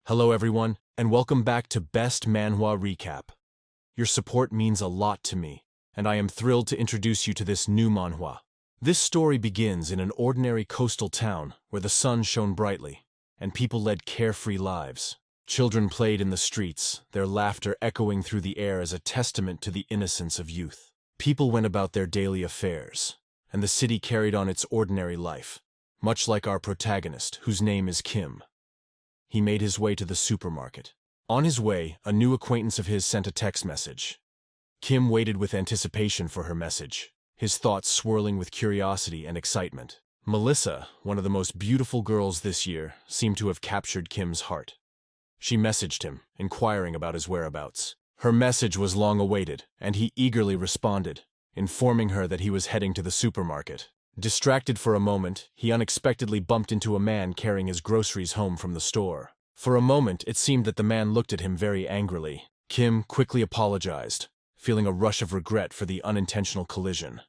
Hello everyone, and welcome back to Best Manhwa Recap. Your support means a lot to me, and I am thrilled to introduce you to this new manhwa. This story begins in an ordinary coastal town where the sun shone brightly, and people led carefree lives. Children played in the streets, their laughter echoing through the air as a testament to the innocence of youth. People went about their daily affairs, and the city carried on its ordinary life, much like our protagonist, whose name is Kim. He made his way to the supermarket. On his way, a new acquaintance of his sent a text message. Kim waited with anticipation for her message, his thoughts swirling with curiosity and excitement. Melissa, one of the most beautiful girls this year, seemed to have captured Kim's heart. She messaged him, inquiring about his whereabouts. Her message was long awaited, and he eagerly responded, informing her that he was heading to the supermarket. Distracted for a moment, he unexpectedly bumped into a man carrying his groceries home from the store. For a moment, it seemed that the man looked at him very angrily. Kim quickly apologized, feeling a rush of regret for the unintentional collision.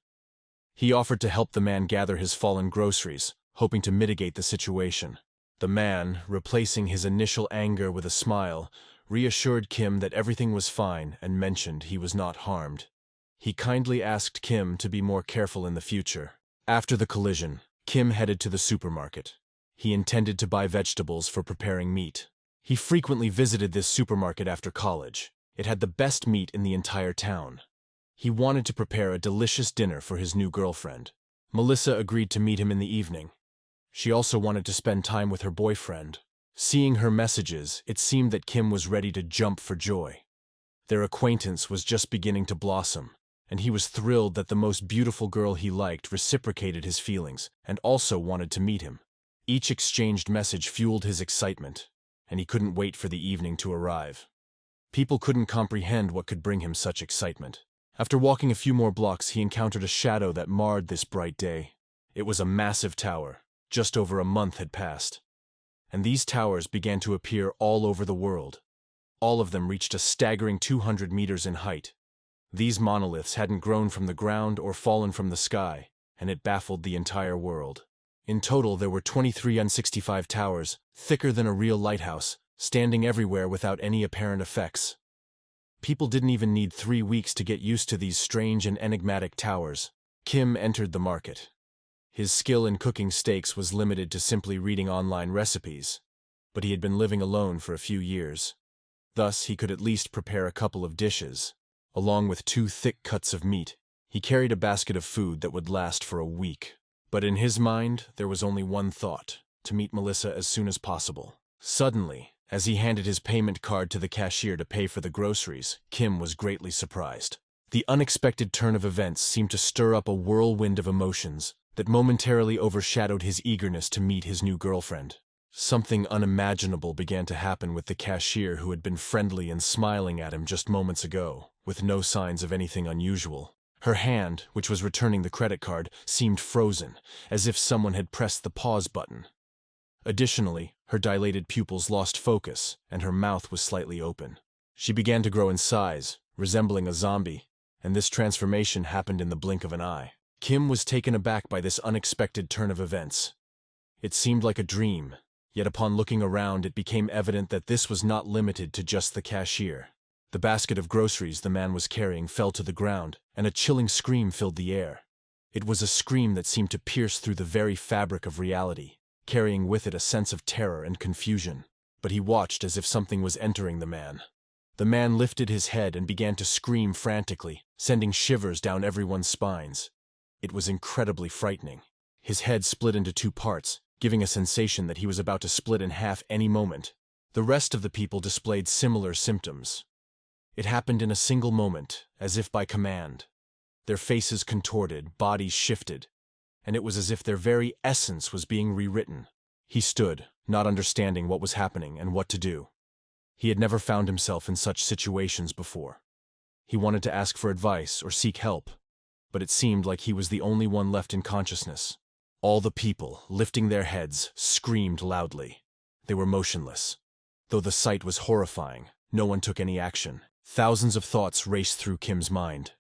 He offered to help the man gather his fallen groceries, hoping to mitigate the situation. The man, replacing his initial anger with a smile, reassured Kim that everything was fine and mentioned he was not harmed. He kindly asked Kim to be more careful in the future. After the collision, Kim headed to the supermarket. He intended to buy vegetables for preparing meat. He frequently visited this supermarket after college. It had the best meat in the entire town. He wanted to prepare a delicious dinner for his new girlfriend. Melissa agreed to meet him in the evening. She also wanted to spend time with her boyfriend. Seeing her messages, it seemed that Kim was ready to jump for joy. Their acquaintance was just beginning to blossom, and he was thrilled that the most beautiful girl he liked reciprocated his feelings and also wanted to meet him. Each exchanged message fueled his excitement, and he couldn't wait for the evening to arrive. People couldn't comprehend what could bring him such excitement. After walking a few more blocks, he encountered a shadow that marred this bright day. It was a massive tower. Just over a month had passed, and these towers began to appear all over the world. All of them reached a staggering 200 meters in height. These monoliths hadn't grown from the ground or fallen from the sky, and it baffled the entire world. In total, there were 2365 towers, thicker than a real lighthouse, standing everywhere without any apparent effects. People didn't even need 3 weeks to get used to these strange and enigmatic towers. Kim entered the market. His skill in cooking steaks was limited to simply reading online recipes, but he had been living alone for a few years. Thus, he could at least prepare a couple of dishes. Along with 2 thick cuts of meat, he carried a basket of food that would last for a week. But in his mind, there was only one thought: to meet Melissa as soon as possible. Suddenly, as he handed his payment card to the cashier to pay for the groceries, Kim was greatly surprised. The unexpected turn of events seemed to stir up a whirlwind of emotions that momentarily overshadowed his eagerness to meet his new girlfriend. Something unimaginable began to happen with the cashier, who had been friendly and smiling at him just moments ago, with no signs of anything unusual. Her hand, which was returning the credit card, seemed frozen, as if someone had pressed the pause button. Additionally, her dilated pupils lost focus, and her mouth was slightly open. She began to grow in size, resembling a zombie, and this transformation happened in the blink of an eye. Kim was taken aback by this unexpected turn of events. It seemed like a dream. Yet upon looking around, it became evident that this was not limited to just the cashier. The basket of groceries the man was carrying fell to the ground, and a chilling scream filled the air. It was a scream that seemed to pierce through the very fabric of reality, carrying with it a sense of terror and confusion. But he watched as if something was entering the man. The man lifted his head and began to scream frantically, sending shivers down everyone's spines. It was incredibly frightening. His head split into 2 parts, giving a sensation that he was about to split in half any moment. The rest of the people displayed similar symptoms. It happened in a single moment, as if by command. Their faces contorted, bodies shifted, and it was as if their very essence was being rewritten. He stood, not understanding what was happening and what to do. He had never found himself in such situations before. He wanted to ask for advice or seek help, but it seemed like he was the only one left in consciousness. All the people, lifting their heads, screamed loudly. They were motionless. Though the sight was horrifying, no one took any action. Thousands of thoughts raced through Kim's mind.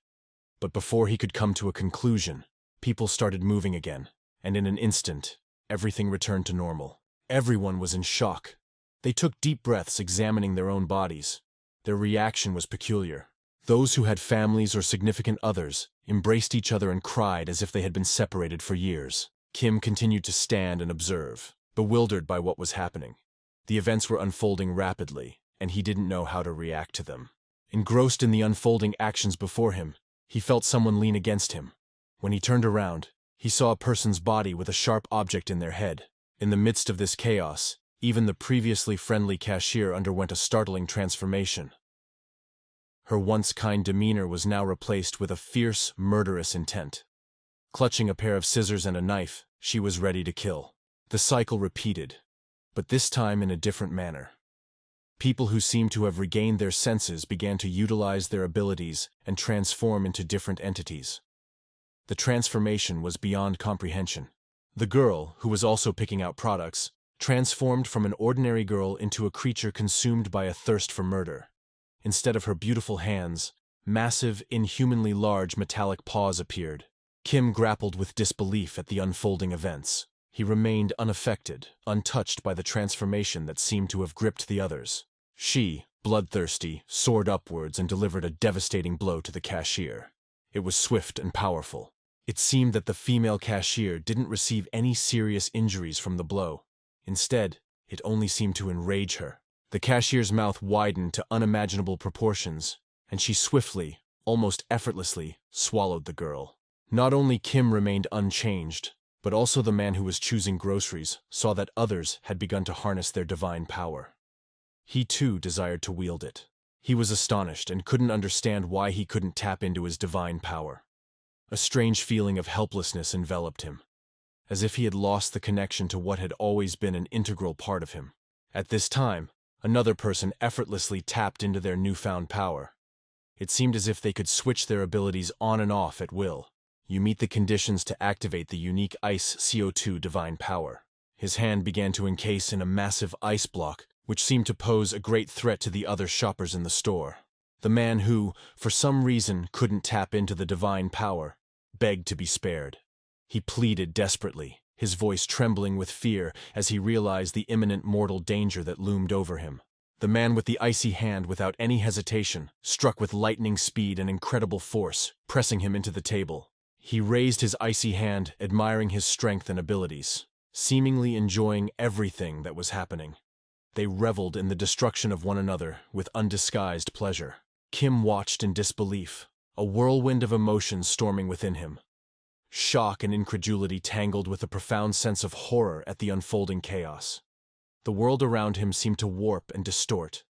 But before he could come to a conclusion, people started moving again, and in an instant, everything returned to normal. Everyone was in shock. They took deep breaths, examining their own bodies. Their reaction was peculiar. Those who had families or significant others embraced each other and cried as if they had been separated for years. Kim continued to stand and observe, bewildered by what was happening. The events were unfolding rapidly, and he didn't know how to react to them. Engrossed in the unfolding actions before him, he felt someone lean against him. When he turned around, he saw a person's body with a sharp object in their head. In the midst of this chaos, even the previously friendly cashier underwent a startling transformation. Her once kind demeanor was now replaced with a fierce, murderous intent. Clutching a pair of scissors and a knife, she was ready to kill. The cycle repeated, but this time in a different manner. People who seemed to have regained their senses began to utilize their abilities and transform into different entities. The transformation was beyond comprehension. The girl, who was also picking out products, transformed from an ordinary girl into a creature consumed by a thirst for murder. Instead of her beautiful hands, massive, inhumanly large metallic paws appeared. Kim grappled with disbelief at the unfolding events. He remained unaffected, untouched by the transformation that seemed to have gripped the others. She, bloodthirsty, soared upwards and delivered a devastating blow to the cashier. It was swift and powerful. It seemed that the female cashier didn't receive any serious injuries from the blow. Instead, it only seemed to enrage her. The cashier's mouth widened to unimaginable proportions, and she swiftly, almost effortlessly, swallowed the girl. Not only Kim remained unchanged, but also the man who was choosing groceries saw that others had begun to harness their divine power. He too desired to wield it. He was astonished and couldn't understand why he couldn't tap into his divine power. A strange feeling of helplessness enveloped him, as if he had lost the connection to what had always been an integral part of him. At this time, another person effortlessly tapped into their newfound power. It seemed as if they could switch their abilities on and off at will. You meet the conditions to activate the unique Ice CO2 divine power. His hand began to encase in a massive ice block, which seemed to pose a great threat to the other shoppers in the store. The man who, for some reason, couldn't tap into the divine power, begged to be spared. He pleaded desperately, his voice trembling with fear as he realized the imminent mortal danger that loomed over him. The man with the icy hand, without any hesitation, struck with lightning speed and incredible force, pressing him into the table. He raised his icy hand, admiring his strength and abilities, seemingly enjoying everything that was happening. They reveled in the destruction of one another with undisguised pleasure. Kim watched in disbelief, a whirlwind of emotions storming within him. Shock and incredulity tangled with a profound sense of horror at the unfolding chaos. The world around him seemed to warp and distort,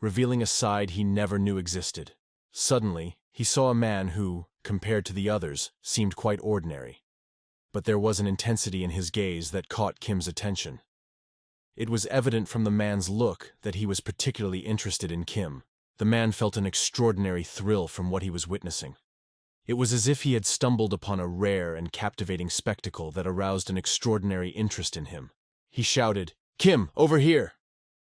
revealing a side he never knew existed. Suddenly, he saw a man who, compared to the others, seemed quite ordinary. But there was an intensity in his gaze that caught Kim's attention. It was evident from the man's look that he was particularly interested in Kim. The man felt an extraordinary thrill from what he was witnessing. It was as if he had stumbled upon a rare and captivating spectacle that aroused an extraordinary interest in him. He shouted, "Kim, over here!"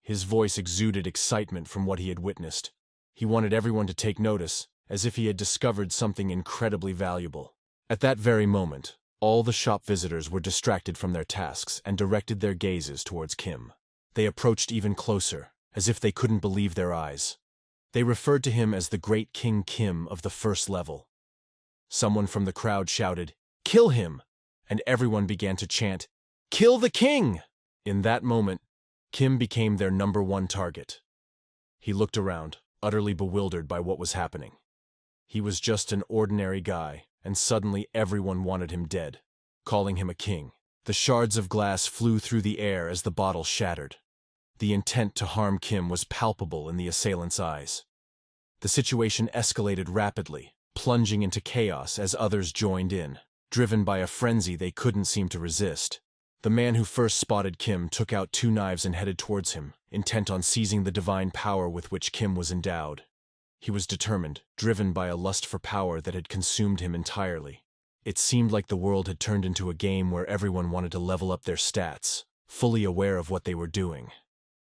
His voice exuded excitement from what he had witnessed. He wanted everyone to take notice, as if he had discovered something incredibly valuable. At that very moment, all the shop visitors were distracted from their tasks and directed their gazes towards Kim. They approached even closer, as if they couldn't believe their eyes. They referred to him as the great King Kim of the first level. Someone from the crowd shouted, "Kill him!" and everyone began to chant, "Kill the king!" In that moment, Kim became their #1 target. He looked around, utterly bewildered by what was happening. He was just an ordinary guy, and suddenly everyone wanted him dead, calling him a king. The shards of glass flew through the air as the bottle shattered. The intent to harm Kim was palpable in the assailants' eyes. The situation escalated rapidly, plunging into chaos as others joined in, driven by a frenzy they couldn't seem to resist. The man who first spotted Kim took out 2 knives and headed towards him, intent on seizing the divine power with which Kim was endowed. He was determined, driven by a lust for power that had consumed him entirely. It seemed like the world had turned into a game where everyone wanted to level up their stats, fully aware of what they were doing.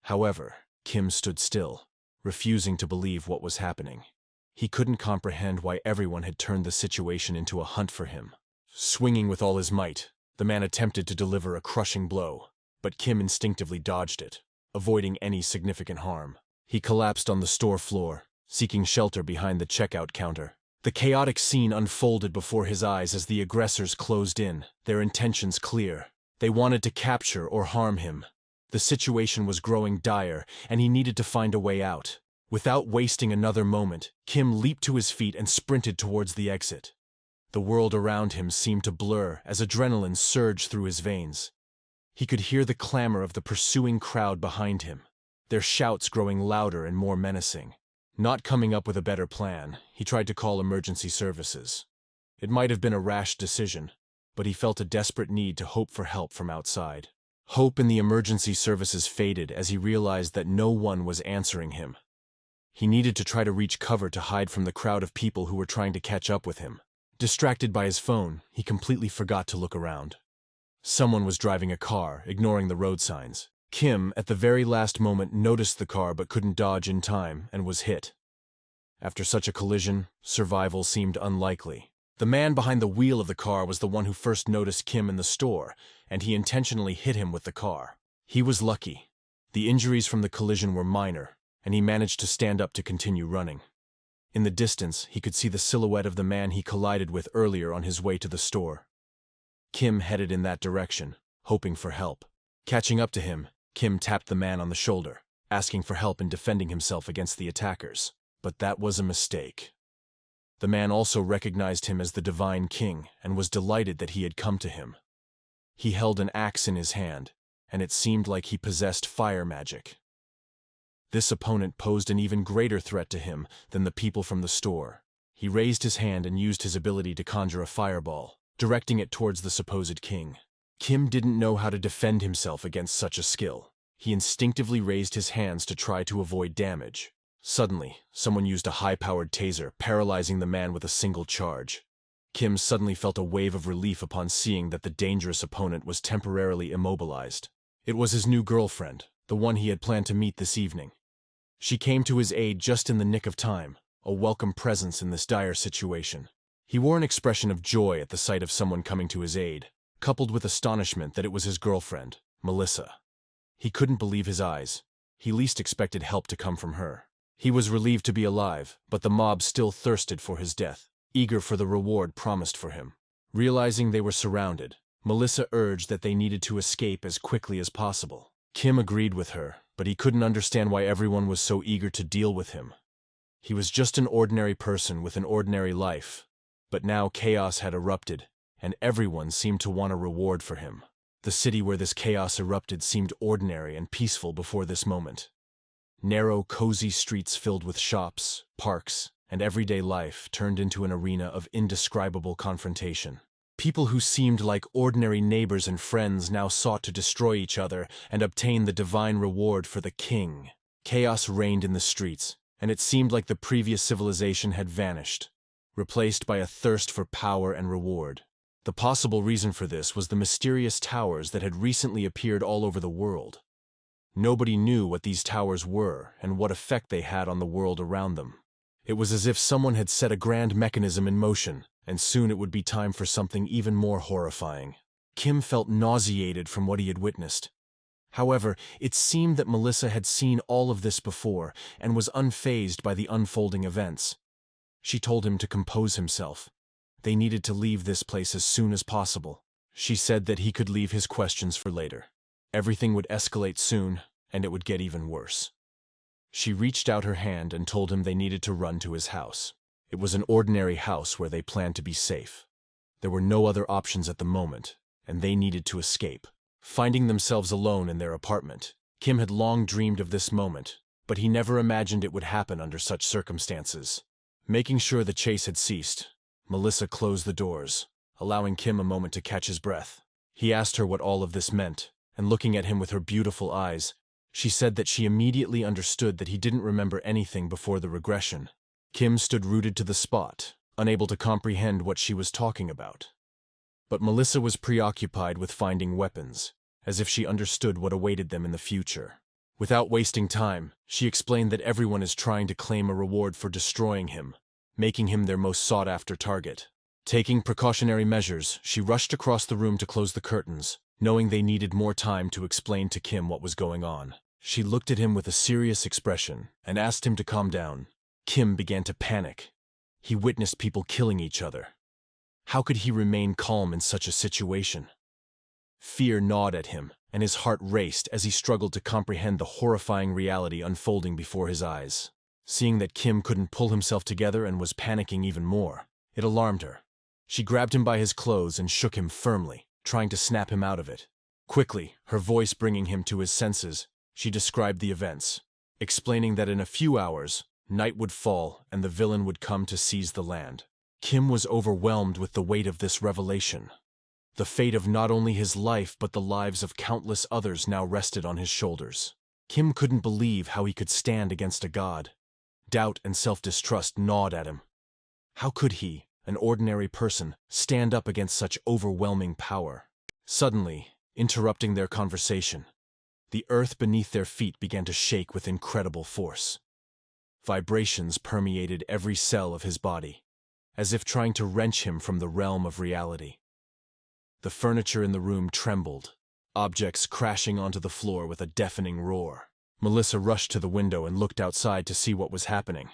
However, Kim stood still, refusing to believe what was happening. He couldn't comprehend why everyone had turned the situation into a hunt for him. Swinging with all his might, the man attempted to deliver a crushing blow, but Kim instinctively dodged it. avoiding any significant harm. He collapsed on the store floor, seeking shelter behind the checkout counter. The chaotic scene unfolded before his eyes as the aggressors closed in, their intentions clear. They wanted to capture or harm him. The situation was growing dire, and he needed to find a way out. Without wasting another moment, Kim leaped to his feet and sprinted towards the exit. The world around him seemed to blur as adrenaline surged through his veins. He could hear the clamor of the pursuing crowd behind him, their shouts growing louder and more menacing. Not coming up with a better plan, he tried to call emergency services. It might have been a rash decision, but he felt a desperate need to hope for help from outside. Hope in the emergency services faded as he realized that no one was answering him. He needed to try to reach cover to hide from the crowd of people who were trying to catch up with him. Distracted by his phone, he completely forgot to look around. Someone was driving a car, ignoring the road signs. Kim, at the very last moment, noticed the car but couldn't dodge in time and was hit. After such a collision, survival seemed unlikely. The man behind the wheel of the car was the one who first noticed Kim in the store, and he intentionally hit him with the car. He was lucky. The injuries from the collision were minor, and he managed to stand up to continue running. In the distance, he could see the silhouette of the man he collided with earlier on his way to the store. Kim headed in that direction, hoping for help. Catching up to him, Kim tapped the man on the shoulder, asking for help in defending himself against the attackers. But that was a mistake. The man also recognized him as the Divine King and was delighted that he had come to him. He held an axe in his hand, and it seemed like he possessed fire magic. This opponent posed an even greater threat to him than the people from the store. He raised his hand and used his ability to conjure a fireball, directing it towards the supposed king. Kim didn't know how to defend himself against such a skill. He instinctively raised his hands to try to avoid damage. Suddenly, someone used a high-powered taser, paralyzing the man with a single charge. Kim suddenly felt a wave of relief upon seeing that the dangerous opponent was temporarily immobilized. It was his new girlfriend, the one he had planned to meet this evening. She came to his aid just in the nick of time, a welcome presence in this dire situation. He wore an expression of joy at the sight of someone coming to his aid, coupled with astonishment that it was his girlfriend, Melissa. He couldn't believe his eyes. He least expected help to come from her. He was relieved to be alive, but the mob still thirsted for his death, eager for the reward promised for him. Realizing they were surrounded, Melissa urged that they needed to escape as quickly as possible. Kim agreed with her, but he couldn't understand why everyone was so eager to deal with him. He was just an ordinary person with an ordinary life, but now chaos had erupted, and everyone seemed to want a reward for him. The city where this chaos erupted seemed ordinary and peaceful before this moment. Narrow, cozy streets filled with shops, parks, and everyday life turned into an arena of indescribable confrontation. People who seemed like ordinary neighbors and friends now sought to destroy each other and obtain the divine reward for the king. Chaos reigned in the streets, and it seemed like the previous civilization had vanished, replaced by a thirst for power and reward. The possible reason for this was the mysterious towers that had recently appeared all over the world. Nobody knew what these towers were and what effect they had on the world around them. It was as if someone had set a grand mechanism in motion, and soon it would be time for something even more horrifying. Kim felt nauseated from what he had witnessed. However, it seemed that Melissa had seen all of this before and was unfazed by the unfolding events. She told him to compose himself. They needed to leave this place as soon as possible. She said that he could leave his questions for later. Everything would escalate soon, and it would get even worse. She reached out her hand and told him they needed to run to his house. It was an ordinary house where they planned to be safe. There were no other options at the moment, and they needed to escape. Finding themselves alone in their apartment, Kim had long dreamed of this moment, but he never imagined it would happen under such circumstances. Making sure the chase had ceased, Melissa closed the doors, allowing Kim a moment to catch his breath. He asked her what all of this meant, and looking at him with her beautiful eyes, she said that she immediately understood that he didn't remember anything before the regression. Kim stood rooted to the spot, unable to comprehend what she was talking about. But Melissa was preoccupied with finding weapons, as if she understood what awaited them in the future. Without wasting time, she explained that everyone is trying to claim a reward for destroying him, making him their most sought-after target. Taking precautionary measures, she rushed across the room to close the curtains, knowing they needed more time to explain to Kim what was going on. She looked at him with a serious expression and asked him to calm down. Kim began to panic. He witnessed people killing each other. How could he remain calm in such a situation? Fear gnawed at him, and his heart raced as he struggled to comprehend the horrifying reality unfolding before his eyes. Seeing that Kim couldn't pull himself together and was panicking even more, it alarmed her. She grabbed him by his clothes and shook him firmly, trying to snap him out of it. Quickly, her voice bringing him to his senses, she described the events, explaining that in a few hours, night would fall and the villain would come to seize the land. Kim was overwhelmed with the weight of this revelation. The fate of not only his life but the lives of countless others now rested on his shoulders. Kim couldn't believe how he could stand against a god. Doubt and self-distrust gnawed at him. How could he, an ordinary person, stand up against such overwhelming power? Suddenly, interrupting their conversation, the earth beneath their feet began to shake with incredible force. Vibrations permeated every cell of his body, as if trying to wrench him from the realm of reality. The furniture in the room trembled, objects crashing onto the floor with a deafening roar. Melissa rushed to the window and looked outside to see what was happening.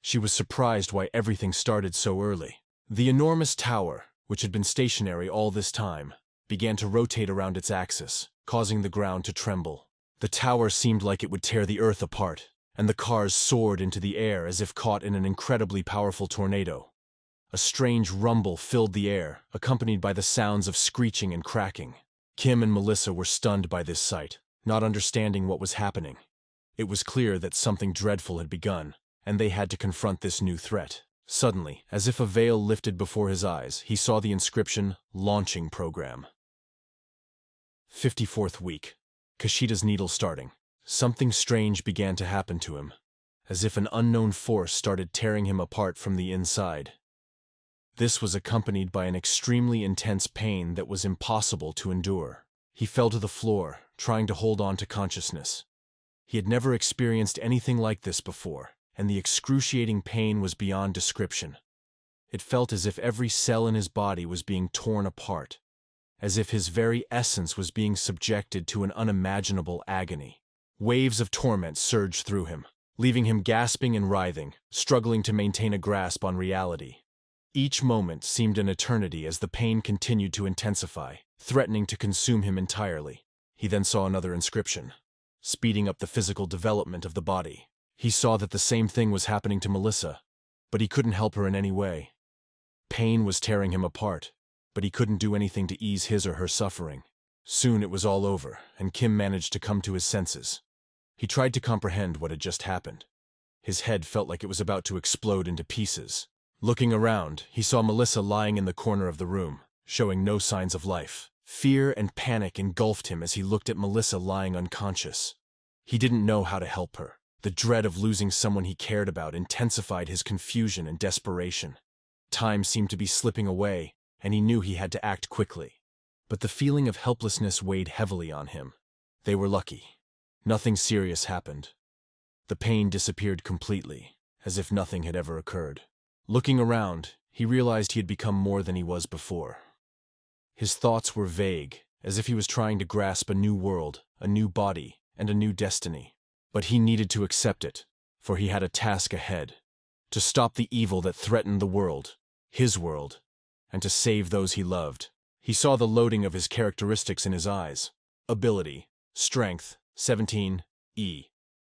She was surprised why everything started so early. The enormous tower, which had been stationary all this time, began to rotate around its axis, causing the ground to tremble. The tower seemed like it would tear the earth apart, and the cars soared into the air as if caught in an incredibly powerful tornado. A strange rumble filled the air, accompanied by the sounds of screeching and cracking. Kim and Melissa were stunned by this sight, not understanding what was happening. It was clear that something dreadful had begun, and they had to confront this new threat. Suddenly, as if a veil lifted before his eyes, he saw the inscription, Launching Program. 54th week. Kashida's needle starting. Something strange began to happen to him, as if an unknown force started tearing him apart from the inside. This was accompanied by an extremely intense pain that was impossible to endure. He fell to the floor, trying to hold on to consciousness. He had never experienced anything like this before, and the excruciating pain was beyond description. It felt as if every cell in his body was being torn apart, as if his very essence was being subjected to an unimaginable agony. Waves of torment surged through him, leaving him gasping and writhing, struggling to maintain a grasp on reality. Each moment seemed an eternity as the pain continued to intensify, threatening to consume him entirely. He then saw another inscription, speeding up the physical development of the body. He saw that the same thing was happening to Melissa, but he couldn't help her in any way. Pain was tearing him apart, but he couldn't do anything to ease his or her suffering. Soon it was all over, and Kim managed to come to his senses. He tried to comprehend what had just happened. His head felt like it was about to explode into pieces. Looking around, he saw Melissa lying in the corner of the room, showing no signs of life. Fear and panic engulfed him as he looked at Melissa lying unconscious. He didn't know how to help her. The dread of losing someone he cared about intensified his confusion and desperation. Time seemed to be slipping away, and he knew he had to act quickly. But the feeling of helplessness weighed heavily on him. They were lucky. Nothing serious happened. The pain disappeared completely, as if nothing had ever occurred. Looking around, he realized he had become more than he was before. His thoughts were vague, as if he was trying to grasp a new world, a new body, and a new destiny. But he needed to accept it, for he had a task ahead: to stop the evil that threatened the world, his world, and to save those he loved. He saw the loading of his characteristics in his eyes. Ability, Strength, 17, E.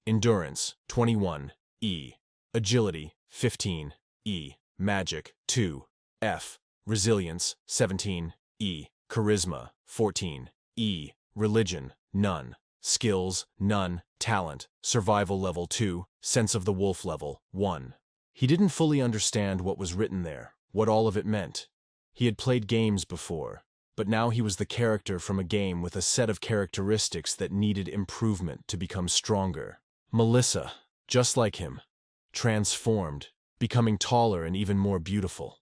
Endurance, 21, E. Agility, 15, E. Magic, 2, F. Resilience, 17, E. Charisma, 14, E. Religion, none. Skills, none. Talent, Survival level 2, Sense of the Wolf level 1. He didn't fully understand what was written there, what all of it meant. He had played games before, but now he was the character from a game with a set of characteristics that needed improvement to become stronger. Melissa, just like him, transformed, becoming taller and even more beautiful.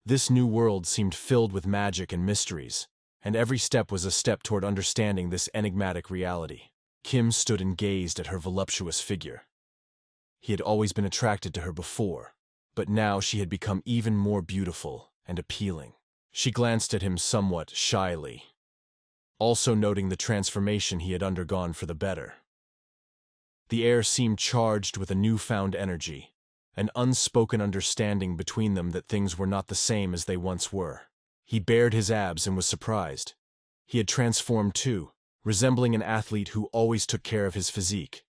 This new world seemed filled with magic and mysteries, and every step was a step toward understanding this enigmatic reality. Kim stood and gazed at her voluptuous figure. He had always been attracted to her before, but now she had become even more beautiful and appealing. She glanced at him somewhat shyly, also noting the transformation he had undergone for the better. The air seemed charged with a newfound energy, an unspoken understanding between them that things were not the same as they once were. He bared his abs and was surprised. He had transformed too, resembling an athlete who always took care of his physique.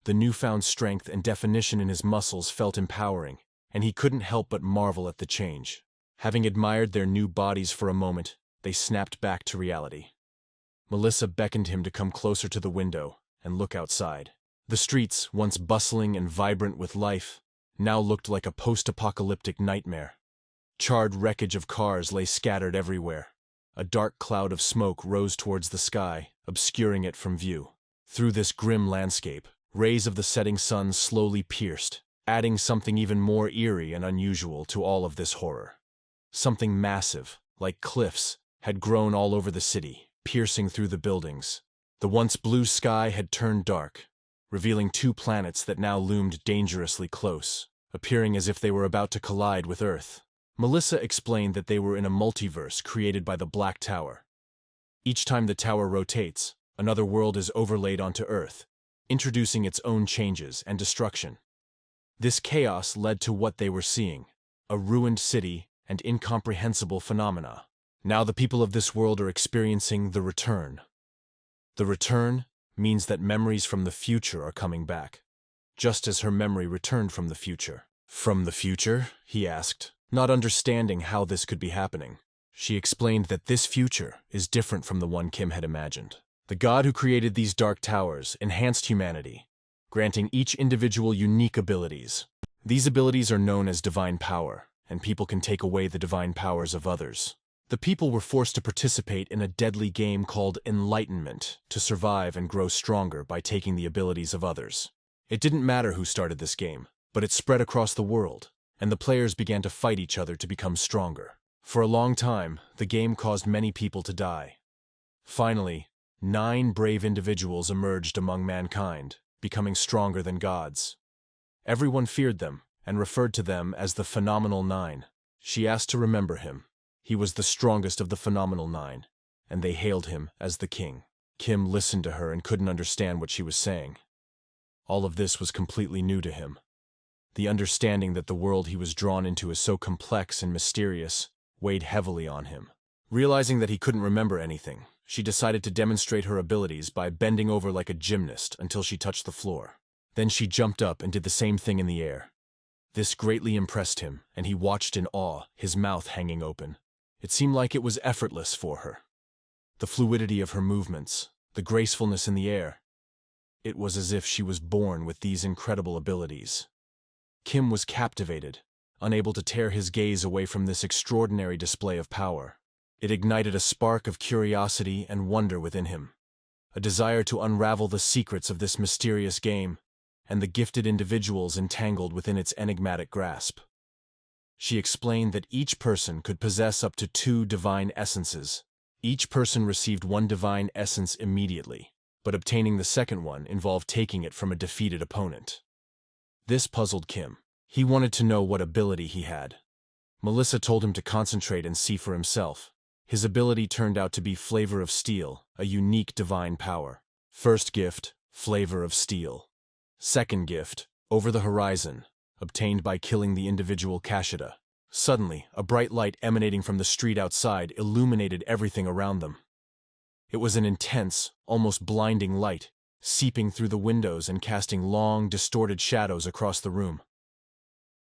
The newfound strength and definition in his muscles felt empowering, and he couldn't help but marvel at the change. Having admired their new bodies for a moment, they snapped back to reality. Melissa beckoned him to come closer to the window and look outside. The streets, once bustling and vibrant with life, now looked like a post-apocalyptic nightmare. Charred wreckage of cars lay scattered everywhere. A dark cloud of smoke rose towards the sky, obscuring it from view. Through this grim landscape, rays of the setting sun slowly pierced, adding something even more eerie and unusual to all of this horror. Something massive, like cliffs, had grown all over the city, piercing through the buildings. The once blue sky had turned dark, revealing two planets that now loomed dangerously close, appearing as if they were about to collide with Earth. Melissa explained that they were in a multiverse created by the Black Tower. Each time the tower rotates, another world is overlaid onto Earth, introducing its own changes and destruction. This chaos led to what they were seeing, a ruined city and incomprehensible phenomena. Now the people of this world are experiencing the return. The return means that memories from the future are coming back, just as her memory returned from the future. From the future? He asked, not understanding how this could be happening. She explained that this future is different from the one Kim had imagined. The god who created these dark towers enhanced humanity, granting each individual unique abilities. These abilities are known as divine power, and people can take away the divine powers of others. The people were forced to participate in a deadly game called Enlightenment to survive and grow stronger by taking the abilities of others. It didn't matter who started this game, but it spread across the world, and the players began to fight each other to become stronger. For a long time, the game caused many people to die. Finally, 9 brave individuals emerged among mankind, becoming stronger than gods. Everyone feared them and referred to them as the Phenomenal 9. She asked to remember him. He was the strongest of the Phenomenal 9, and they hailed him as the king. Kim listened to her and couldn't understand what she was saying. All of this was completely new to him. The understanding that the world he was drawn into is so complex and mysterious weighed heavily on him. Realizing that he couldn't remember anything, she decided to demonstrate her abilities by bending over like a gymnast until she touched the floor. Then she jumped up and did the same thing in the air. This greatly impressed him, and he watched in awe, his mouth hanging open. It seemed like it was effortless for her. The fluidity of her movements, the gracefulness in the air. It was as if she was born with these incredible abilities. Kim was captivated, unable to tear his gaze away from this extraordinary display of power. It ignited a spark of curiosity and wonder within him, a desire to unravel the secrets of this mysterious game and the gifted individuals entangled within its enigmatic grasp. She explained that each person could possess up to 2 divine essences. Each person received 1 divine essence immediately, but obtaining the second one involved taking it from a defeated opponent. This puzzled Kim. He wanted to know what ability he had. Melissa told him to concentrate and see for himself. His ability turned out to be Flavor of Steel, a unique divine power. First gift, Flavor of Steel. Second gift, Over the Horizon, obtained by killing the individual Kashida. Suddenly, a bright light emanating from the street outside illuminated everything around them. It was an intense, almost blinding light, seeping through the windows and casting long, distorted shadows across the room.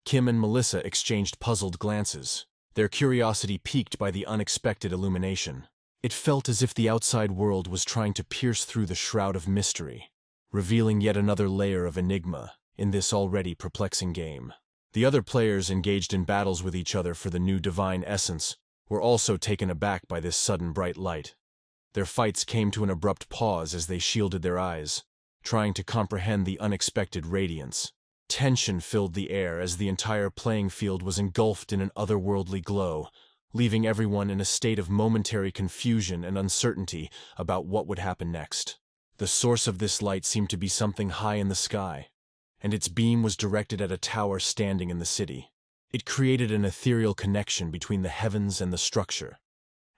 Kim and Melissa exchanged puzzled glances, their curiosity piqued by the unexpected illumination. It felt as if the outside world was trying to pierce through the shroud of mystery, revealing yet another layer of enigma in this already perplexing game. The other players engaged in battles with each other for the new divine essence were also taken aback by this sudden bright light. Their fights came to an abrupt pause as they shielded their eyes, trying to comprehend the unexpected radiance. Tension filled the air as the entire playing field was engulfed in an otherworldly glow, leaving everyone in a state of momentary confusion and uncertainty about what would happen next. The source of this light seemed to be something high in the sky, and its beam was directed at a tower standing in the city. It created an ethereal connection between the heavens and the structure,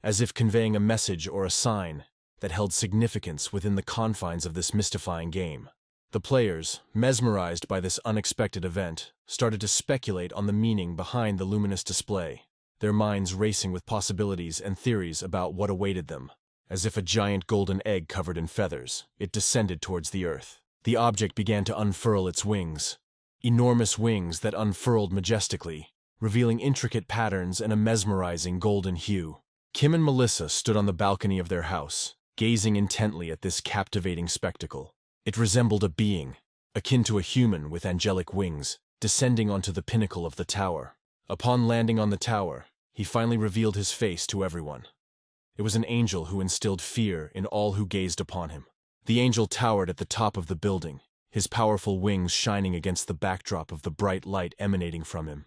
as if conveying a message or a sign that held significance within the confines of this mystifying game. The players, mesmerized by this unexpected event, started to speculate on the meaning behind the luminous display, their minds racing with possibilities and theories about what awaited them. As if a giant golden egg covered in feathers, it descended towards the earth. The object began to unfurl its wings, enormous wings that unfurled majestically, revealing intricate patterns and a mesmerizing golden hue. Kim and Melissa stood on the balcony of their house, gazing intently at this captivating spectacle. It resembled a being, akin to a human with angelic wings, descending onto the pinnacle of the tower. Upon landing on the tower, he finally revealed his face to everyone. It was an angel who instilled fear in all who gazed upon him. The angel towered at the top of the building, his powerful wings shining against the backdrop of the bright light emanating from him.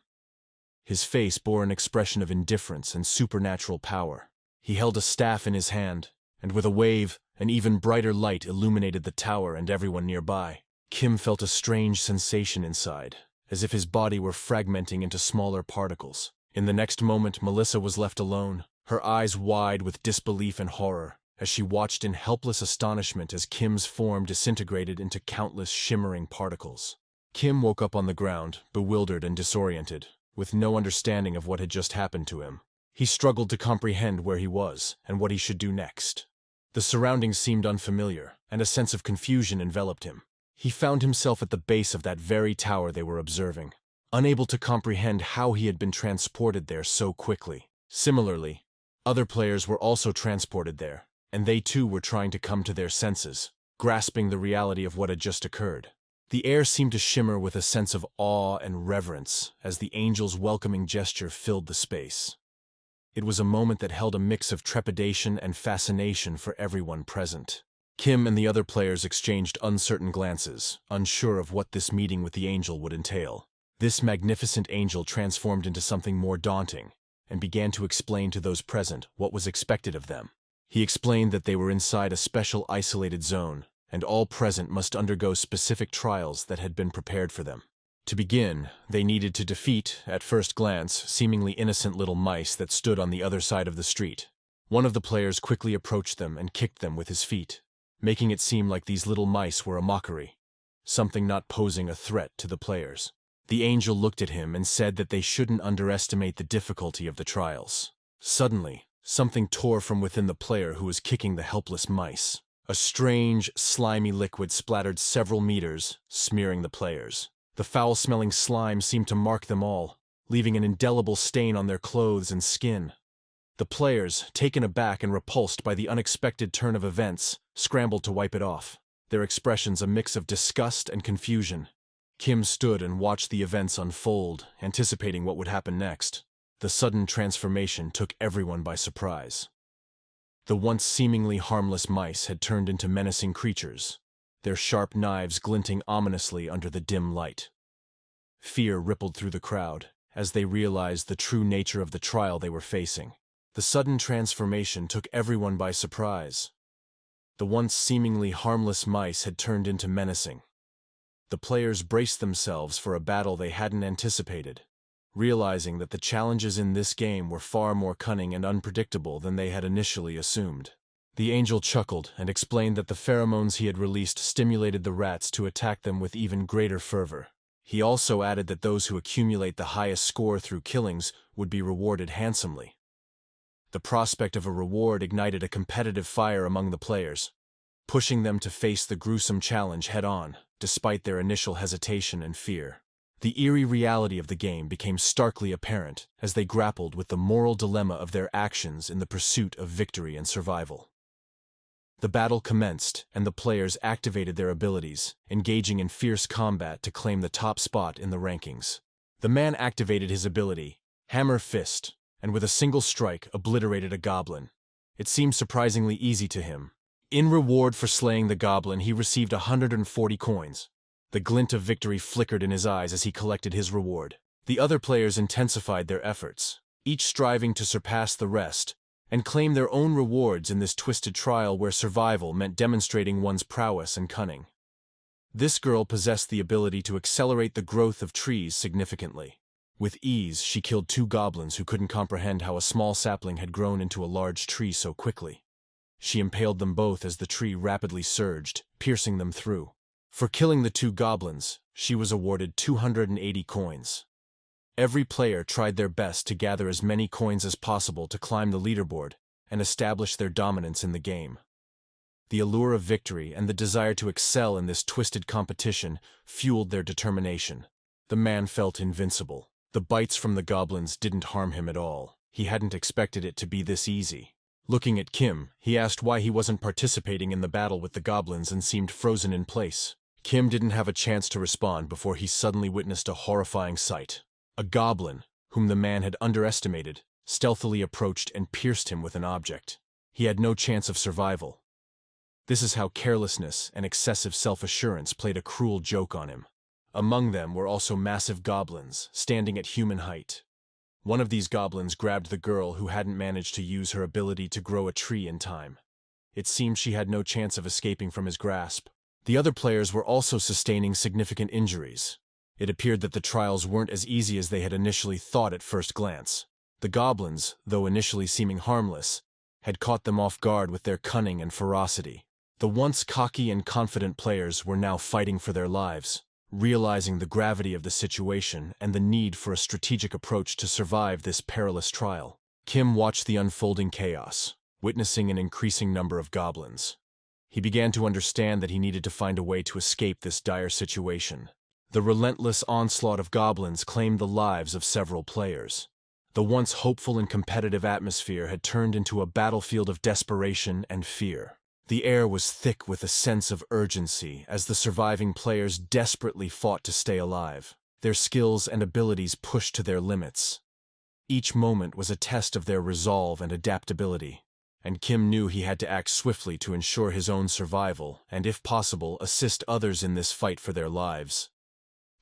His face bore an expression of indifference and supernatural power. He held a staff in his hand, and with a wave, an even brighter light illuminated the tower and everyone nearby. Kim felt a strange sensation inside, as if his body were fragmenting into smaller particles. In the next moment, Melissa was left alone, her eyes wide with disbelief and horror, as she watched in helpless astonishment as Kim's form disintegrated into countless shimmering particles. Kim woke up on the ground, bewildered and disoriented, with no understanding of what had just happened to him. He struggled to comprehend where he was and what he should do next. The surroundings seemed unfamiliar, and a sense of confusion enveloped him. He found himself at the base of that very tower they were observing, unable to comprehend how he had been transported there so quickly. Similarly, other players were also transported there, and they too were trying to come to their senses, grasping the reality of what had just occurred. The air seemed to shimmer with a sense of awe and reverence as the angel's welcoming gesture filled the space. It was a moment that held a mix of trepidation and fascination for everyone present. Kim and the other players exchanged uncertain glances, unsure of what this meeting with the angel would entail. This magnificent angel transformed into something more daunting, and began to explain to those present what was expected of them. He explained that they were inside a special isolated zone, and all present must undergo specific trials that had been prepared for them. To begin, they needed to defeat, at first glance, seemingly innocent little mice that stood on the other side of the street. One of the players quickly approached them and kicked them with his feet, making it seem like these little mice were a mockery, something not posing a threat to the players. The angel looked at him and said that they shouldn't underestimate the difficulty of the trials. Suddenly, something tore from within the player who was kicking the helpless mice. A strange, slimy liquid splattered several meters, smearing the players. The foul-smelling slime seemed to mark them all, leaving an indelible stain on their clothes and skin. The players, taken aback and repulsed by the unexpected turn of events, scrambled to wipe it off, their expressions a mix of disgust and confusion. Kim stood and watched the events unfold, anticipating what would happen next. The sudden transformation took everyone by surprise. The once seemingly harmless mice had turned into menacing creatures, their sharp knives glinting ominously under the dim light. Fear rippled through the crowd as they realized the true nature of the trial they were facing. The sudden transformation took everyone by surprise. The once seemingly harmless mice had turned into menacing. The players braced themselves for a battle they hadn't anticipated, realizing that the challenges in this game were far more cunning and unpredictable than they had initially assumed. The angel chuckled and explained that the pheromones he had released stimulated the rats to attack them with even greater fervor. He also added that those who accumulate the highest score through killings would be rewarded handsomely. The prospect of a reward ignited a competitive fire among the players, pushing them to face the gruesome challenge head-on, despite their initial hesitation and fear. The eerie reality of the game became starkly apparent as they grappled with the moral dilemma of their actions in the pursuit of victory and survival. The battle commenced, and the players activated their abilities, engaging in fierce combat to claim the top spot in the rankings. The man activated his ability, Hammer Fist, and with a single strike obliterated a goblin. It seemed surprisingly easy to him. In reward for slaying the goblin, he received 140 coins. The glint of victory flickered in his eyes as he collected his reward. The other players intensified their efforts, each striving to surpass the rest, and claim their own rewards in this twisted trial where survival meant demonstrating one's prowess and cunning. This girl possessed the ability to accelerate the growth of trees significantly. With ease, she killed 2 goblins who couldn't comprehend how a small sapling had grown into a large tree so quickly. She impaled them both as the tree rapidly surged, piercing them through. For killing the two goblins, she was awarded 280 coins. Every player tried their best to gather as many coins as possible to climb the leaderboard and establish their dominance in the game. The allure of victory and the desire to excel in this twisted competition fueled their determination. The man felt invincible. The bites from the goblins didn't harm him at all. He hadn't expected it to be this easy. Looking at Kim, he asked why he wasn't participating in the battle with the goblins and seemed frozen in place. Kim didn't have a chance to respond before he suddenly witnessed a horrifying sight. A goblin, whom the man had underestimated, stealthily approached and pierced him with an object. He had no chance of survival. This is how carelessness and excessive self-assurance played a cruel joke on him. Among them were also massive goblins, standing at human height. One of these goblins grabbed the girl who hadn't managed to use her ability to grow a tree in time. It seemed she had no chance of escaping from his grasp. The other players were also sustaining significant injuries. It appeared that the trials weren't as easy as they had initially thought at first glance. The goblins, though initially seeming harmless, had caught them off guard with their cunning and ferocity. The once cocky and confident players were now fighting for their lives, realizing the gravity of the situation and the need for a strategic approach to survive this perilous trial. Kim watched the unfolding chaos, witnessing an increasing number of goblins. He began to understand that he needed to find a way to escape this dire situation. The relentless onslaught of goblins claimed the lives of several players. The once hopeful and competitive atmosphere had turned into a battlefield of desperation and fear. The air was thick with a sense of urgency as the surviving players desperately fought to stay alive, their skills and abilities pushed to their limits. Each moment was a test of their resolve and adaptability, and Kim knew he had to act swiftly to ensure his own survival and, if possible, assist others in this fight for their lives.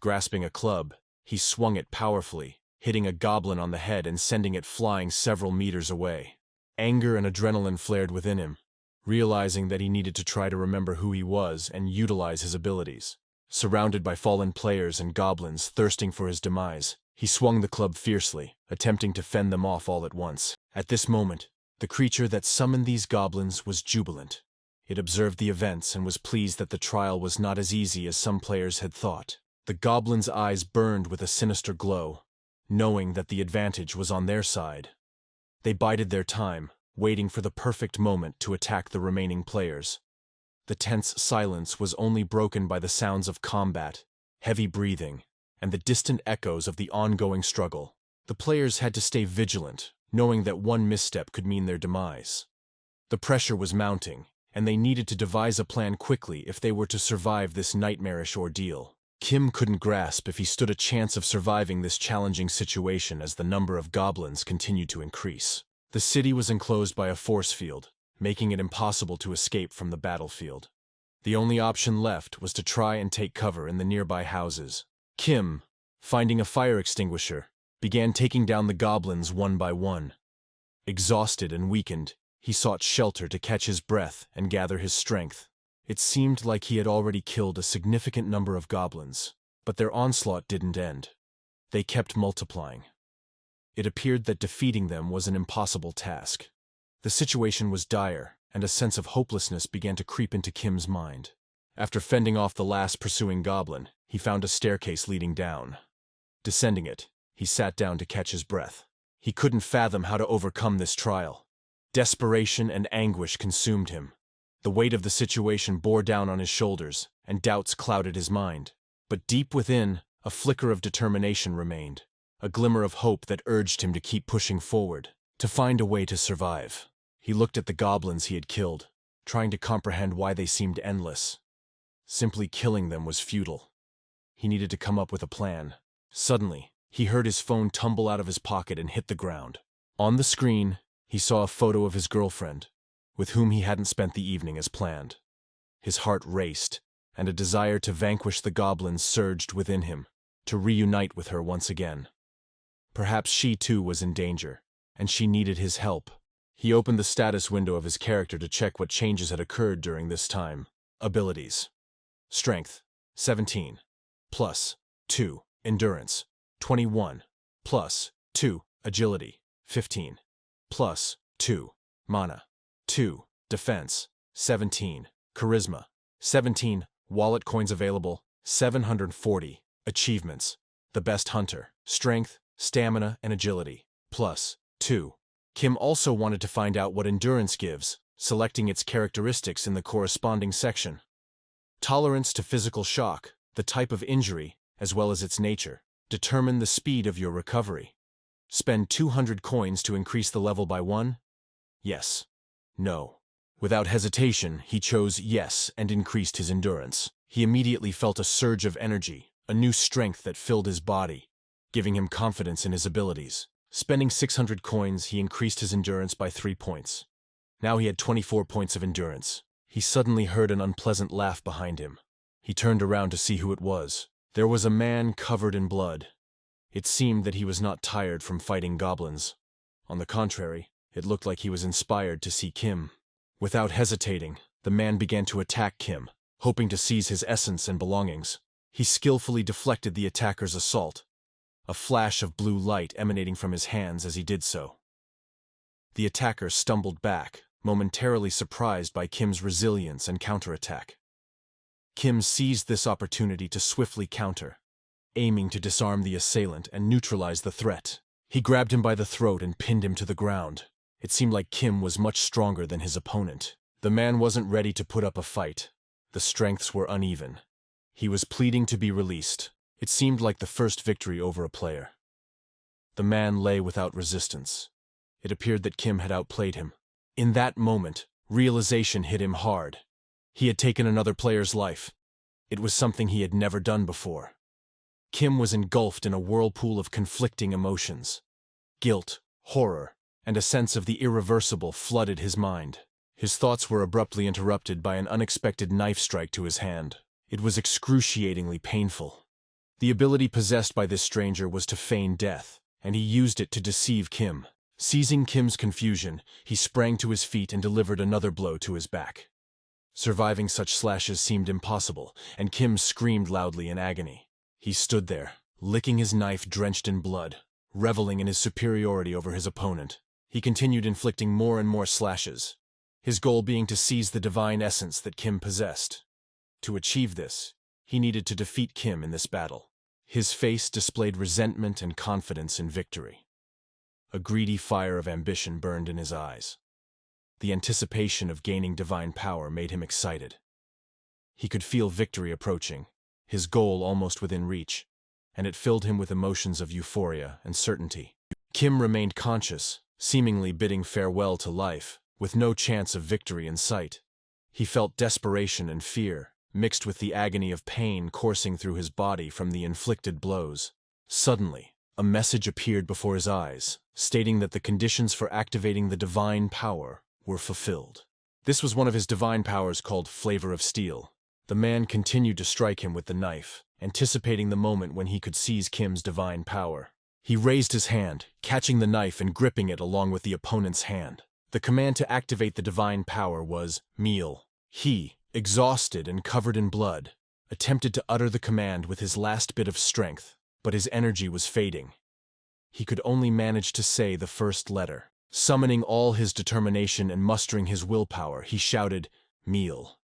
Grasping a club, he swung it powerfully, hitting a goblin on the head and sending it flying several meters away. Anger and adrenaline flared within him, realizing that he needed to try to remember who he was and utilize his abilities. Surrounded by fallen players and goblins thirsting for his demise, he swung the club fiercely, attempting to fend them off all at once. At this moment, the creature that summoned these goblins was jubilant. It observed the events and was pleased that the trial was not as easy as some players had thought. The goblins' eyes burned with a sinister glow, knowing that the advantage was on their side. They bided their time, waiting for the perfect moment to attack the remaining players. The tense silence was only broken by the sounds of combat, heavy breathing, and the distant echoes of the ongoing struggle. The players had to stay vigilant, knowing that one misstep could mean their demise. The pressure was mounting, and they needed to devise a plan quickly if they were to survive this nightmarish ordeal. Kim couldn't grasp if he stood a chance of surviving this challenging situation as the number of goblins continued to increase. The city was enclosed by a force field, making it impossible to escape from the battlefield. The only option left was to try and take cover in the nearby houses. Kim, finding a fire extinguisher, began taking down the goblins one by one. Exhausted and weakened, he sought shelter to catch his breath and gather his strength. It seemed like he had already killed a significant number of goblins, but their onslaught didn't end. They kept multiplying. It appeared that defeating them was an impossible task. The situation was dire, and a sense of hopelessness began to creep into Kim's mind. After fending off the last pursuing goblin, he found a staircase leading down. Descending it, he sat down to catch his breath. He couldn't fathom how to overcome this trial. Desperation and anguish consumed him. The weight of the situation bore down on his shoulders, and doubts clouded his mind. But deep within, a flicker of determination remained, a glimmer of hope that urged him to keep pushing forward, to find a way to survive. He looked at the goblins he had killed, trying to comprehend why they seemed endless. Simply killing them was futile. He needed to come up with a plan. Suddenly, he heard his phone tumble out of his pocket and hit the ground. On the screen, he saw a photo of his girlfriend, with whom he hadn't spent the evening as planned. His heart raced, and a desire to vanquish the goblins surged within him, to reunite with her once again. Perhaps she too was in danger, and she needed his help. He opened the status window of his character to check what changes had occurred during this time. Abilities. Strength, 17. Plus 2. Endurance, 21. Plus 2. Agility, 15. Plus 2. Mana, 2. Defense, 17. Charisma, 17. Wallet coins available, 740. Achievements. The best hunter. Strength, stamina, and agility. Plus, 2. Kim also wanted to find out what endurance gives, selecting its characteristics in the corresponding section. Tolerance to physical shock, the type of injury, as well as its nature, determine the speed of your recovery. Spend 200 coins to increase the level by 1? Yes. No. Without hesitation, he chose yes and increased his endurance. He immediately felt a surge of energy, a new strength that filled his body, giving him confidence in his abilities. Spending 600 coins, he increased his endurance by 3 points. Now he had 24 points of endurance. He suddenly heard an unpleasant laugh behind him. He turned around to see who it was. There was a man covered in blood. It seemed that he was not tired from fighting goblins. On the contrary, it looked like he was inspired to see Kim. Without hesitating, the man began to attack Kim, hoping to seize his essence and belongings. He skillfully deflected the attacker's assault, a flash of blue light emanating from his hands as he did so. The attacker stumbled back, momentarily surprised by Kim's resilience and counterattack. Kim seized this opportunity to swiftly counter, aiming to disarm the assailant and neutralize the threat. He grabbed him by the throat and pinned him to the ground. It seemed like Kim was much stronger than his opponent. The man wasn't ready to put up a fight. The strengths were uneven. He was pleading to be released. It seemed like the first victory over a player. The man lay without resistance. It appeared that Kim had outplayed him. In that moment, realization hit him hard. He had taken another player's life. It was something he had never done before. Kim was engulfed in a whirlpool of conflicting emotions. Guilt, horror, and a sense of the irreversible flooded his mind. His thoughts were abruptly interrupted by an unexpected knife strike to his hand. It was excruciatingly painful. The ability possessed by this stranger was to feign death, and he used it to deceive Kim. Seizing Kim's confusion, he sprang to his feet and delivered another blow to his back. Surviving such slashes seemed impossible, and Kim screamed loudly in agony. He stood there, licking his knife drenched in blood, reveling in his superiority over his opponent. He continued inflicting more and more slashes, his goal being to seize the divine essence that Kim possessed. To achieve this, he needed to defeat Kim in this battle. His face displayed resentment and confidence in victory. A greedy fire of ambition burned in his eyes. The anticipation of gaining divine power made him excited. He could feel victory approaching, his goal almost within reach, and it filled him with emotions of euphoria and certainty. Kim remained conscious, seemingly bidding farewell to life, with no chance of victory in sight. He felt desperation and fear, mixed with the agony of pain coursing through his body from the inflicted blows. Suddenly, a message appeared before his eyes, stating that the conditions for activating the divine power were fulfilled. This was one of his divine powers called Flavor of Steel. The man continued to strike him with the knife, anticipating the moment when he could seize Kim's divine power. He raised his hand, catching the knife and gripping it along with the opponent's hand. The command to activate the divine power was meal. He, exhausted and covered in blood, attempted to utter the command with his last bit of strength, but his energy was fading. He could only manage to say the first letter. Summoning all his determination and mustering his willpower, he shouted, "Meal."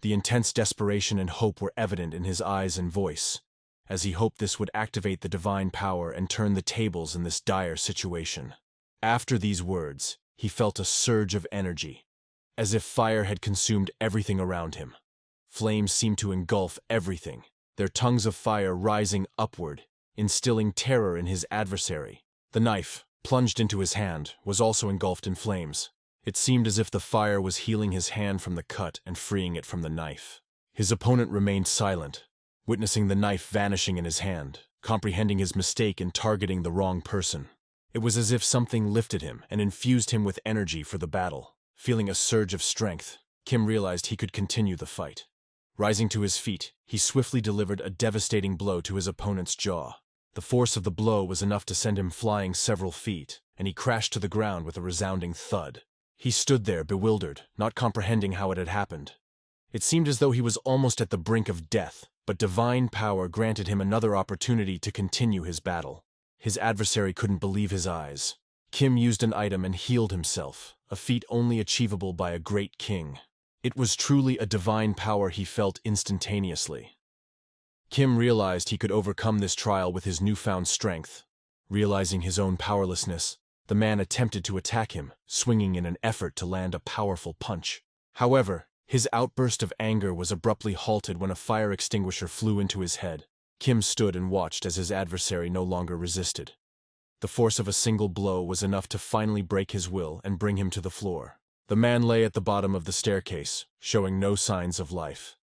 The intense desperation and hope were evident in his eyes and voice, as he hoped this would activate the divine power and turn the tables in this dire situation. After these words, he felt a surge of energy, as if fire had consumed everything around him. Flames seemed to engulf everything, their tongues of fire rising upward, instilling terror in his adversary. The knife, plunged into his hand, was also engulfed in flames. It seemed as if the fire was healing his hand from the cut and freeing it from the knife. His opponent remained silent, witnessing the knife vanishing in his hand, comprehending his mistake in targeting the wrong person. It was as if something lifted him and infused him with energy for the battle. Feeling a surge of strength, Kim realized he could continue the fight. Rising to his feet, he swiftly delivered a devastating blow to his opponent's jaw. The force of the blow was enough to send him flying several feet, and he crashed to the ground with a resounding thud. He stood there bewildered, not comprehending how it had happened. It seemed as though he was almost at the brink of death, but divine power granted him another opportunity to continue his battle. His adversary couldn't believe his eyes. Kim used an item and healed himself, a feat only achievable by a great king. It was truly a divine power he felt instantaneously. Kim realized he could overcome this trial with his newfound strength. Realizing his own powerlessness, the man attempted to attack him, swinging in an effort to land a powerful punch. However, his outburst of anger was abruptly halted when a fire extinguisher flew into his head. Kim stood and watched as his adversary no longer resisted. The force of a single blow was enough to finally break his will and bring him to the floor. The man lay at the bottom of the staircase, showing no signs of life.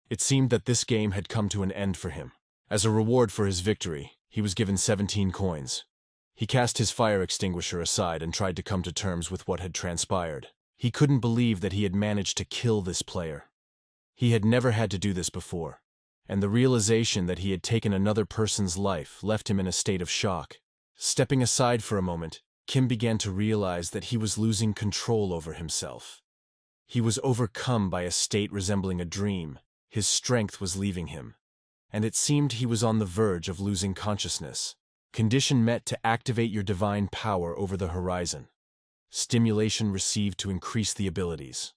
It seemed that this game had come to an end for him. As a reward for his victory, he was given 17 coins. He cast his fire extinguisher aside and tried to come to terms with what had transpired. He couldn't believe that he had managed to kill this player. He had never had to do this before, and the realization that he had taken another person's life left him in a state of shock. Stepping aside for a moment, Kim began to realize that he was losing control over himself. He was overcome by a state resembling a dream. His strength was leaving him, and it seemed he was on the verge of losing consciousness. Condition met to activate your divine power over the horizon. Stimulation received to increase the abilities.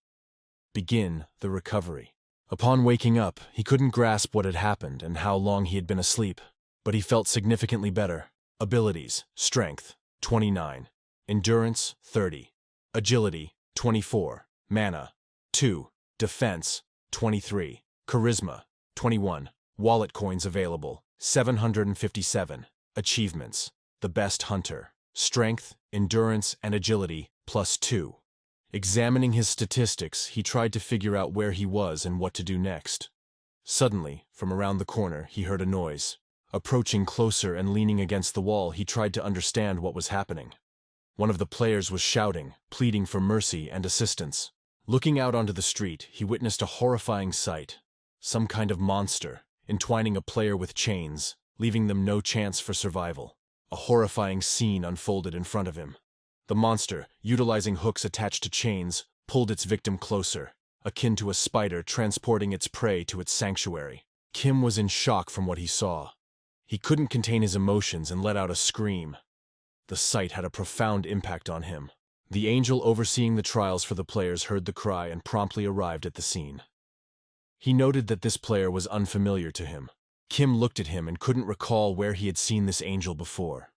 Begin the recovery. Upon waking up, he couldn't grasp what had happened and how long he had been asleep, but he felt significantly better. Abilities: Strength, 29. Endurance, 30. Agility, 24. Mana, 2. Defense, 23. Charisma, 21. Wallet coins available, 757. Achievements: The Best Hunter. Strength, Endurance, and Agility, +2. Examining his statistics, he tried to figure out where he was and what to do next. Suddenly, from around the corner, he heard a noise. Approaching closer and leaning against the wall, he tried to understand what was happening. One of the players was shouting, pleading for mercy and assistance. Looking out onto the street, he witnessed a horrifying sight. Some kind of monster, entwining a player with chains, leaving them no chance for survival. A horrifying scene unfolded in front of him. The monster, utilizing hooks attached to chains, pulled its victim closer, akin to a spider transporting its prey to its sanctuary. Kim was in shock from what he saw. He couldn't contain his emotions and let out a scream. The sight had a profound impact on him. The angel overseeing the trials for the players heard the cry and promptly arrived at the scene. He noted that this player was unfamiliar to him. Kim looked at him and couldn't recall where he had seen this angel before.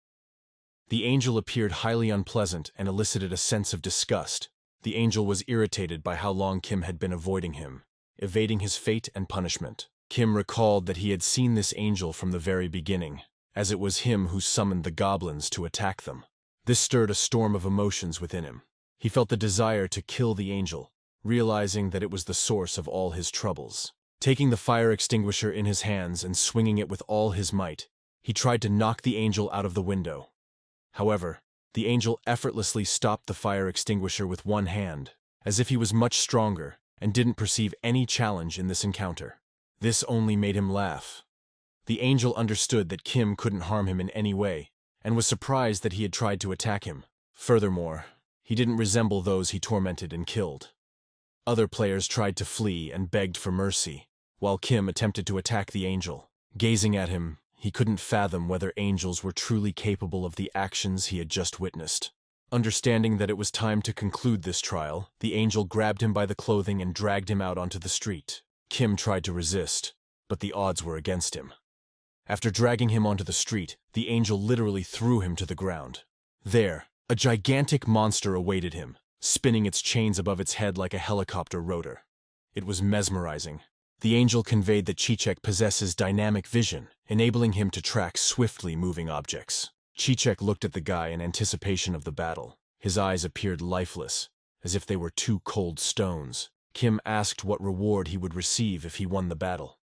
The angel appeared highly unpleasant and elicited a sense of disgust. The angel was irritated by how long Kim had been avoiding him, evading his fate and punishment. Kim recalled that he had seen this angel from the very beginning, as it was him who summoned the goblins to attack them. This stirred a storm of emotions within him. He felt the desire to kill the angel, realizing that it was the source of all his troubles. Taking the fire extinguisher in his hands and swinging it with all his might, he tried to knock the angel out of the window. However, the angel effortlessly stopped the fire extinguisher with one hand, as if he was much stronger and didn't perceive any challenge in this encounter. This only made him laugh. The angel understood that Kim couldn't harm him in any way, and was surprised that he had tried to attack him. Furthermore, he didn't resemble those he tormented and killed. Other players tried to flee and begged for mercy, while Kim attempted to attack the angel. Gazing at him, he couldn't fathom whether angels were truly capable of the actions he had just witnessed. Understanding that it was time to conclude this trial, the angel grabbed him by the clothing and dragged him out onto the street. Kim tried to resist, but the odds were against him. After dragging him onto the street, the angel literally threw him to the ground. There, a gigantic monster awaited him, spinning its chains above its head like a helicopter rotor. It was mesmerizing. The angel conveyed that Chichek possesses dynamic vision, enabling him to track swiftly moving objects. Chichek looked at the guy in anticipation of the battle. His eyes appeared lifeless, as if they were two cold stones. Kim asked what reward he would receive if he won the battle.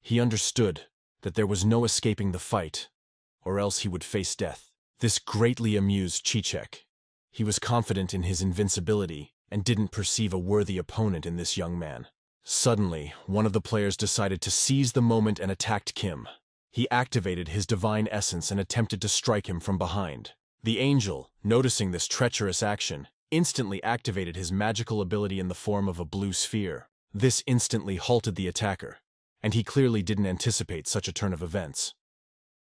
He understood that there was no escaping the fight, or else he would face death. This greatly amused Chichek. He was confident in his invincibility and didn't perceive a worthy opponent in this young man. Suddenly, one of the players decided to seize the moment and attacked Kim. He activated his divine essence and attempted to strike him from behind. The angel, noticing this treacherous action, instantly activated his magical ability in the form of a blue sphere. This instantly halted the attacker, and he clearly didn't anticipate such a turn of events.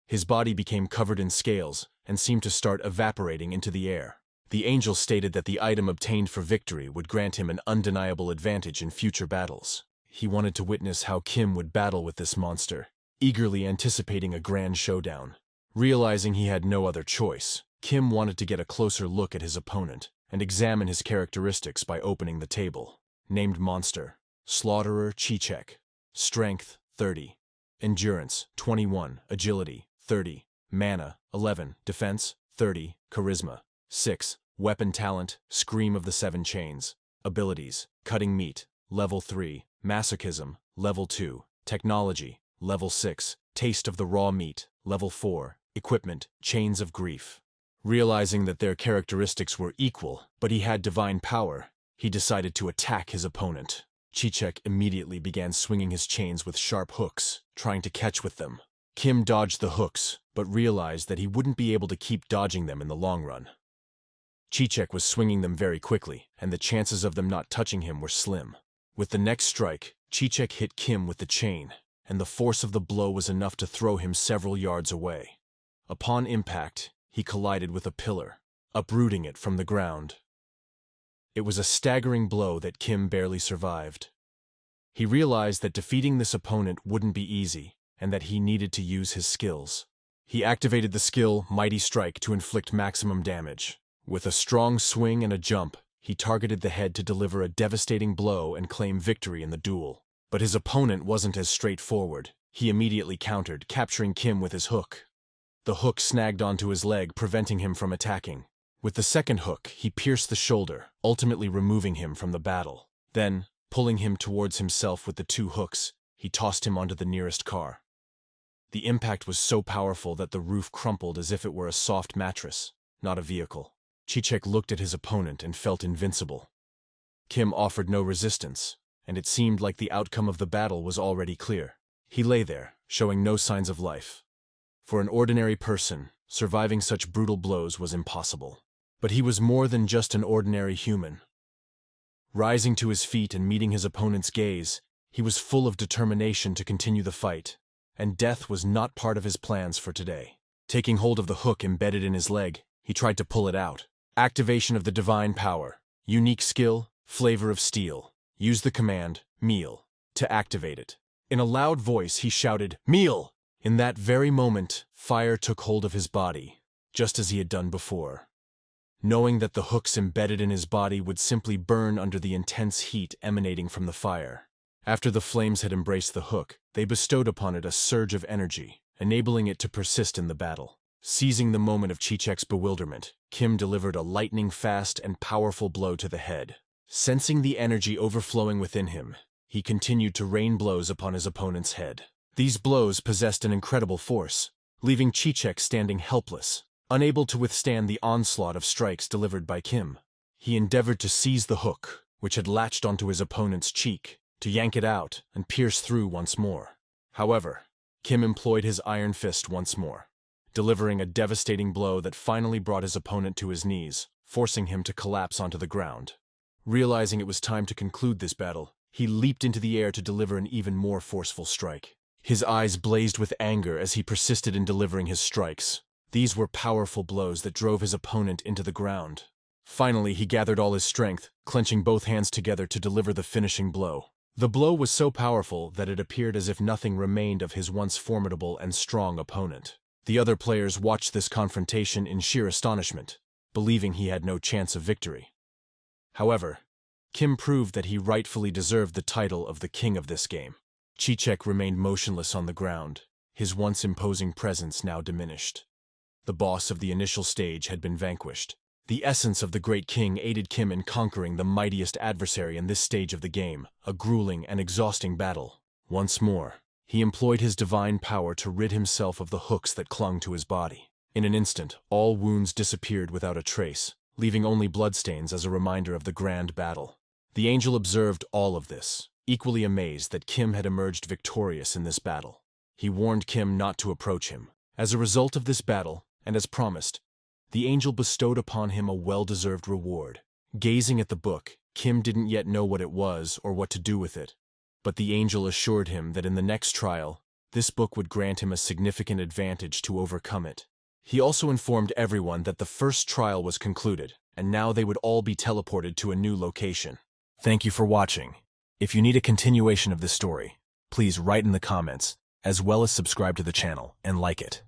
His body became covered in scales and seemed to start evaporating into the air. The angel stated that the item obtained for victory would grant him an undeniable advantage in future battles. He wanted to witness how Kim would battle with this monster, eagerly anticipating a grand showdown. Realizing he had no other choice, Kim wanted to get a closer look at his opponent and examine his characteristics by opening the table. Named monster: Slaughterer Chichek. Strength 30. Endurance 21. Agility 30. Mana 11. Defense 30. Charisma 6. Weapon talent: Scream of the Seven Chains. Abilities: Cutting Meat, Level 3. Masochism, Level 2. Technology, Level 6. Taste of the Raw Meat, Level 4. Equipment: Chains of Grief. Realizing that their characteristics were equal, but he had divine power, he decided to attack his opponent. Chichek immediately began swinging his chains with sharp hooks, trying to catch with them. Kim dodged the hooks, but realized that he wouldn't be able to keep dodging them in the long run. Chichek was swinging them very quickly, and the chances of them not touching him were slim. With the next strike, Chichek hit Kim with the chain, and the force of the blow was enough to throw him several yards away. Upon impact, he collided with a pillar, uprooting it from the ground. It was a staggering blow that Kim barely survived. He realized that defeating this opponent wouldn't be easy, and that he needed to use his skills. He activated the skill Mighty Strike to inflict maximum damage. With a strong swing and a jump, he targeted the head to deliver a devastating blow and claim victory in the duel. But his opponent wasn't as straightforward. He immediately countered, capturing Kim with his hook. The hook snagged onto his leg, preventing him from attacking. With the second hook, he pierced the shoulder, ultimately removing him from the battle. Then, pulling him towards himself with the two hooks, he tossed him onto the nearest car. The impact was so powerful that the roof crumpled as if it were a soft mattress, not a vehicle. Chichek looked at his opponent and felt invincible. Kim offered no resistance, and it seemed like the outcome of the battle was already clear. He lay there, showing no signs of life. For an ordinary person, surviving such brutal blows was impossible. But he was more than just an ordinary human. Rising to his feet and meeting his opponent's gaze, he was full of determination to continue the fight, and death was not part of his plans for today. Taking hold of the hook embedded in his leg, he tried to pull it out. Activation of the divine power. Unique skill, Flavor of Steel. Use the command, Meal, to activate it. In a loud voice, he shouted, "Meal!" In that very moment, fire took hold of his body, just as he had done before. Knowing that the hooks embedded in his body would simply burn under the intense heat emanating from the fire. After the flames had embraced the hook, they bestowed upon it a surge of energy, enabling it to persist in the battle. Seizing the moment of Chichek's bewilderment, Kim delivered a lightning-fast and powerful blow to the head. Sensing the energy overflowing within him, he continued to rain blows upon his opponent's head. These blows possessed an incredible force, leaving Chichek standing helpless, unable to withstand the onslaught of strikes delivered by Kim. He endeavored to seize the hook, which had latched onto his opponent's cheek, to yank it out and pierce through once more. However, Kim employed his iron fist once more, delivering a devastating blow that finally brought his opponent to his knees, forcing him to collapse onto the ground. Realizing it was time to conclude this battle, he leaped into the air to deliver an even more forceful strike. His eyes blazed with anger as he persisted in delivering his strikes. These were powerful blows that drove his opponent into the ground. Finally, he gathered all his strength, clenching both hands together to deliver the finishing blow. The blow was so powerful that it appeared as if nothing remained of his once formidable and strong opponent. The other players watched this confrontation in sheer astonishment, believing he had no chance of victory. However, Kim proved that he rightfully deserved the title of the king of this game. Chichek remained motionless on the ground, his once imposing presence now diminished. The boss of the initial stage had been vanquished. The essence of the great king aided Kim in conquering the mightiest adversary in this stage of the game, a grueling and exhausting battle. Once more, he employed his divine power to rid himself of the hooks that clung to his body. In an instant, all wounds disappeared without a trace, leaving only bloodstains as a reminder of the grand battle. The angel observed all of this, equally amazed that Kim had emerged victorious in this battle. He warned Kim not to approach him. As a result of this battle, and as promised, the angel bestowed upon him a well-deserved reward. Gazing at the book, Kim didn't yet know what it was or what to do with it, but the angel assured him that in the next trial, this book would grant him a significant advantage to overcome it. He also informed everyone that the first trial was concluded, and now they would all be teleported to a new location. Thank you for watching. If you need a continuation of this story, please write in the comments, as well as subscribe to the channel and like it.